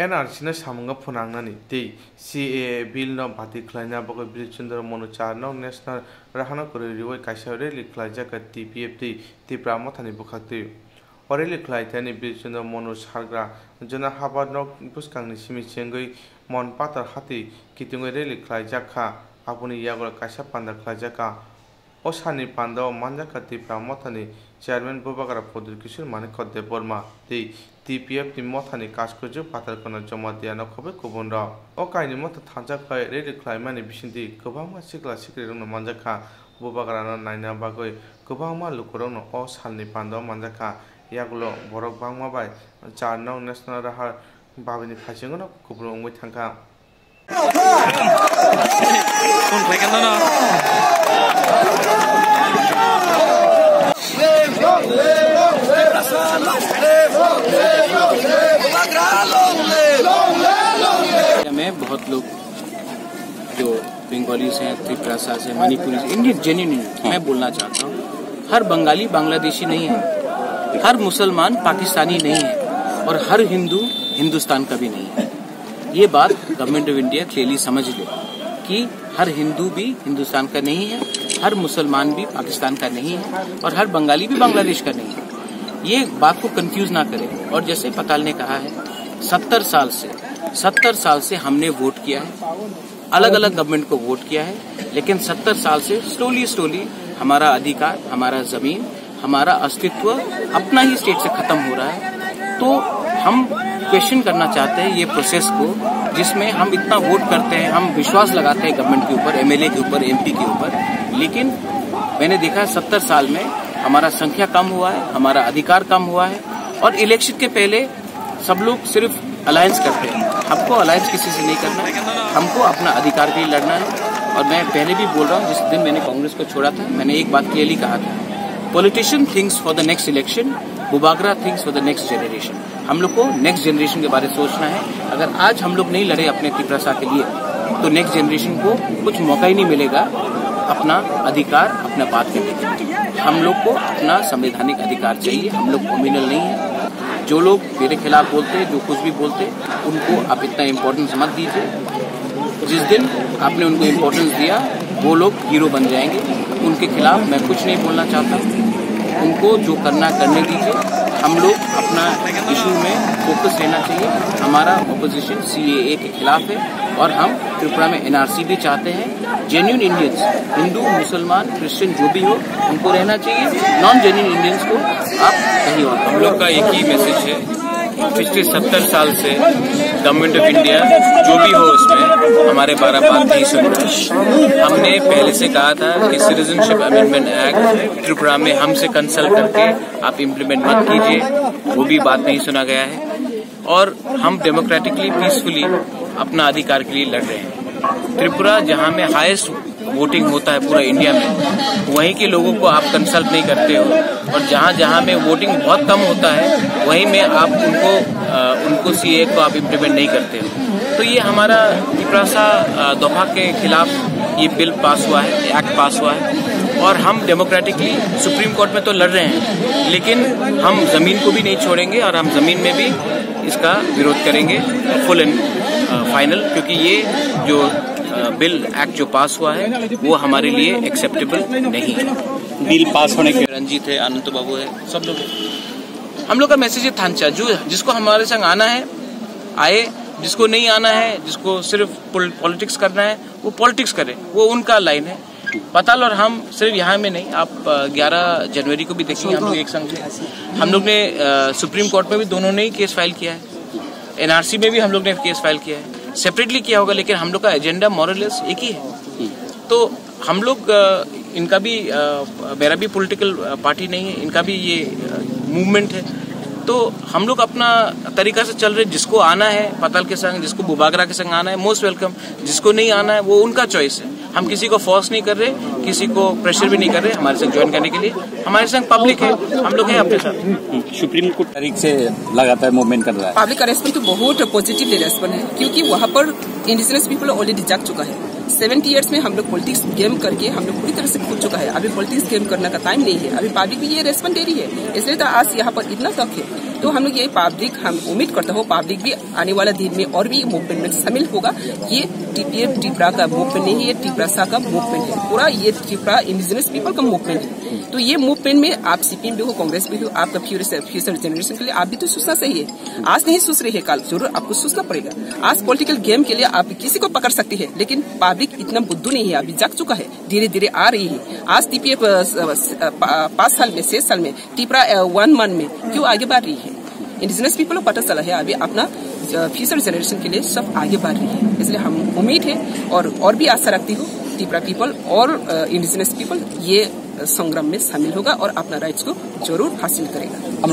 NRC na samanga phunangnani tei CAA bill no bati khlaina boko Birchundra Monuchar no national rahana kore riwai kaisa rally khlaijaka TPF tei pramathani bukhakti oreli khlaitani Birchundra Monu sargra jona haba no buskangni simi chengoi mon patar hati kitungoi rally khlaijaka apuni yagor kaisa panda khlaijaka osani panda manjaka tei pramathani chairman Bubakar Podur Kishore Manik Kode Burma tei TPF ni mothani kaskojo patar kono joma diano khobe kubonra o kaini motha thanjak khai redi khlaimani bisinti kobangma sikla sikri rungno manjaka Bubakar naina bagoi kobangma lukurongno o salni panda manjaka yagulo borok bangma bai charnau national raha babini khaisingono kubro ongoi thangka kon khlaikan na में बहुत लोग जो Bengalis हैं, त्रिपुरा से, मणिपुरी से, Indian genuine मैं बोलना चाहता हूँ, हर बंगाली बांग्लादेशी नहीं है, हर मुसलमान पाकिस्तानी नहीं है और हर हिंदू हिंदुस्तान का भी नहीं है। ये बात गवर्नमेंट ऑफ इंडिया क्लियरली समझ ले कि हर हिंदू भी हिंदुस्तान का नहीं है, हर मुसलमान भी पाकिस्तान का नहीं है और हर बंगाली भी बांग्लादेश का नहीं है। ये बात को कंफ्यूज ना करें। और जैसे पताल ने कहा है 70 साल से हमने वोट किया है, अलग अलग गवर्नमेंट को वोट किया है, लेकिन 70 साल से स्लोली हमारा अधिकार, हमारा जमीन, हमारा अस्तित्व अपना ही स्टेट से खत्म हो रहा है। तो हम क्वेश्चन करना चाहते हैं ये प्रोसेस को, जिसमें हम इतना वोट करते हैं, हम विश्वास लगाते हैं गवर्नमेंट के ऊपर, MLA के ऊपर, MP के ऊपर, लेकिन मैंने देखा 70 साल में हमारा संख्या कम हुआ है, हमारा अधिकार कम हुआ है और इलेक्शन के पहले सब लोग सिर्फ अलायंस करते हैं। हमको अलायंस किसी से नहीं करना है, हमको अपना अधिकार के लिए लड़ना है। और मैं पहले भी बोल रहा हूँ, जिस दिन मैंने कांग्रेस को छोड़ा था, मैंने एक बात क्लियरली कहा था, politician thinks for the next election, Bubagra thinks for the next generation. हम लोग को नेक्स्ट जनरेशन के बारे में सोचना है। अगर आज हम लोग नहीं लड़े अपने त्रिपुरा के लिए, तो नेक्स्ट जनरेशन को कुछ मौका ही नहीं मिलेगा अपना अधिकार, अपना बात करने के लिए। हम लोग को अपना संवैधानिक अधिकार चाहिए, हम लोग कम्युनल नहीं है। जो लोग मेरे खिलाफ बोलते हैं, जो कुछ भी बोलते हैं, उनको आप इतना इम्पोर्टेंस मत दीजिए। जिस दिन आपने उनको इम्पोर्टेंस दिया, वो लोग हीरो बन जाएंगे। उनके खिलाफ मैं कुछ नहीं बोलना चाहता, उनको जो करना करने दीजिए। हम लोग अपना इशू में फोकस रहना चाहिए। हमारा ऑपोजिशन CAA के खिलाफ है और हम त्रिपुरा में NRC भी चाहते हैं। जेन्युइन इंडियंस, हिंदू, मुसलमान, क्रिश्चियन जो भी हो, उनको रहना चाहिए। नॉन जेन्युइन इंडियंस को आप कहीं और। हम लोग का एक ही मैसेज है, पिछले 70 साल से गवर्नमेंट ऑफ इंडिया जो भी हो उसमें हमारे 12 बात नहीं सुन रहा। हमने पहले से कहा था कि सिटीजनशिप अमेंडमेंट एक्ट त्रिपुरा में हमसे कंसल्ट करके आप इम्प्लीमेंट मत कीजिए, वो भी बात नहीं सुना गया है। और हम डेमोक्रेटिकली पीसफुली अपना अधिकार के लिए लड़ रहे हैं। त्रिपुरा जहां में हाईएस्ट वोटिंग होता है पूरा इंडिया में, वहीं के लोगों को आप कंसल्ट नहीं करते हो, और जहां में वोटिंग बहुत कम होता है, वहीं में आप उनको CAA को आप इम्प्लीमेंट नहीं करते हो। तो ये हमारा त्रिपुरा दोहा के खिलाफ ये बिल पास हुआ है, एक्ट पास हुआ है, और हम डेमोक्रेटिकली सुप्रीम कोर्ट में तो लड़ रहे हैं, लेकिन हम जमीन को भी नहीं छोड़ेंगे और हम जमीन में भी इसका विरोध करेंगे फुल एंड फाइनल, क्योंकि ये जो बिल एक्ट जो पास हुआ है वो हमारे लिए एक्सेप्टेबल नहीं है। बिल पास होने के रंजीत है, आनंद बाबू है, सब लोग। हम लोग का मैसेज है थांचा, जिसको हमारे संग आना है आए, जिसको नहीं आना है, जिसको सिर्फ पॉलिटिक्स करना है, वो पॉलिटिक्स करे, वो उनका लाइन है। पताल और हम सिर्फ यहाँ में नहीं, आप 11 जनवरी को भी देखेंगे हम लोग एक संग थे। हम लोग ने सुप्रीम कोर्ट में भी दोनों ने ही केस फाइल किया है, NRC में भी हम लोग ने केस फाइल किया है, सेपरेटली किया होगा, लेकिन हम लोग का एजेंडा मोरलेस एक ही है। तो हम लोग इनका भी, मेरा भी पॉलिटिकल पार्टी नहीं है, इनका भी ये मूवमेंट है, तो हम लोग अपना तरीका से चल रहे। जिसको आना है पताल के संग, जिसको बुबागरा के संग आना है, मोस्ट वेलकम। जिसको नहीं आना है वो उनका चॉइस है। हम किसी को फोर्स नहीं कर रहे, किसी को प्रेशर भी नहीं कर रहे हमारे संग ज्वाइन करने के लिए। हमारे संग पब्लिक है, हम लोग हैं अपने साथ। सुप्रीम कोर्ट तारीख से लगातार मूवमेंट कर रहा है। पब्लिक का रेस्पॉन्स तो बहुत पॉजिटिव रेस्पॉन्स है, क्योंकि वहाँ पर इंडिजिनस पीपल ऑलरेडी जाग चुका है। 70 ईयर्स में हम लोग पॉलिटिक्स गेम करके हम लोग पूरी तरह से खुल चुका है। अभी पॉलिटिक्स गेम करने का टाइम नहीं है। अभी पब्लिक भी ये रेस्पॉन्स दे रही है, इसलिए तो आज यहाँ पर इतना तक है। तो हम लोग ये पब्लिक, हम उम्मीद करते हो पब्लिक भी आने वाला दिन में और भी मूवमेंट में शामिल होगा। ये टीपीएफ त्रिपुरा का मूवमेंट नहीं है, ये त्रिपुरा का मूवमेंट है, पूरा ये त्रिपुरा इंडिजिनस पीपल का मूवमेंट है। तो ये मूवमेंट में आप सीपीएम भी हो, कांग्रेस भी हो, आपका फ्यूचर जनरेशन के लिए आप भी तो सोचना चाहिए। आज नहीं सोच रहे है, कल जरूर आपको सोचना पड़ेगा। आज पॉलिटिकल गेम के लिए आप किसी को पकड़ सकती है, लेकिन पब्लिक इतना बुद्धू नहीं है, अभी जाग चुका है, धीरे धीरे आ रही है। आज टीपीएफ 5 साल में 6 साल में त्रिपुरा 1 मंथ में क्यों आगे बढ़ रही है? इंडिजिनस पीपल को पता चला है अभी अपना फ्यूचर जनरेशन के लिए सब आगे बढ़ रही है। इसलिए हम उम्मीद है और भी आशा रखती हूँ त्रिपुरा पीपल और इंडिजिनस पीपल ये संग्राम में शामिल होगा और अपना राइट्स को जरूर हासिल करेगा।